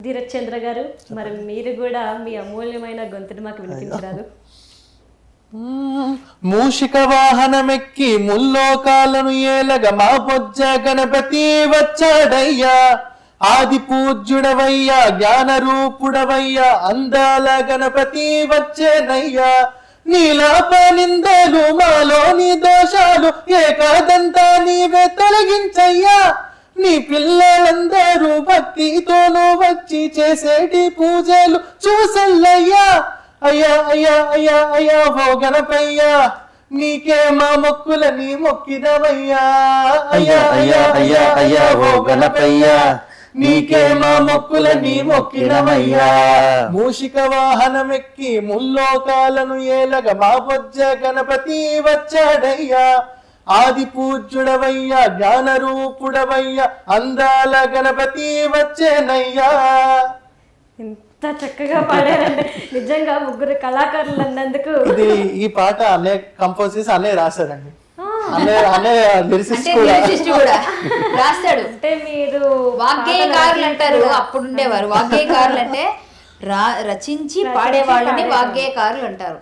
ధీరజ్ చంద్ర గారు, మరి మీరు కూడా మీ అమూల్యమైన గొంతుని మాకు వినిపించరాదు? మూషిక వాహనమెక్కి ముల్లోకాలను ఏలగ మా బొజ్జ గణపతి వచ్చాడయ్యా. ఆది పూజ్యుడవయ్యా, జ్ఞాన రూపుడవయ్యా, అందాల గణపతి వచ్చేనయ్యా. నీలాప నిందలు మాలోని దోషాలు ఏకాదంతా నీవే తొలగించయ్యా. నీ పిల్లలందరూ భక్తితోనూ వచ్చి చేసేటి పూజలు చూసల్లయ్యా. అయ్యా అయ్యా అయ్యా అయ్యా ఓ గణపయ్యా, నీకే మా మొక్కులని మొక్కినవయ్యా. అయ్యా అయ్యా అయ్యా అయ్యా ఓ గణపయ్యా, నీకే మా మొక్కులని మొక్కినవయ్యా. మూషిక వాహనమెక్కి ముల్లోకాలను ఏలగ మా బొజ్జ గణపతి వచ్చాడయ్యా. ఆది పూజ్యుడవయ్యా, జ్ఞాన రూపుడవయ్యా, అందాల గణపతి వచ్చేనయ్యా. ఎంత చక్కగా పాడారండి. నిజంగా ముగ్గురు కళాకారులు అన్నందుకు. ఇది ఈ పాట అనే కంపోజ్ చేసి అనే రాశారండి. అనే లిరిసిస్ట్ కూడా రాస్తాడు. అంటే మీరు వాగ్గేయకారులు అంటారు, అప్పుడు ఉండేవారు. వాగ్గేయకారులు అంటే రచించి పాడే వాళ్ళని వాగ్గేయకారులు అంటారు.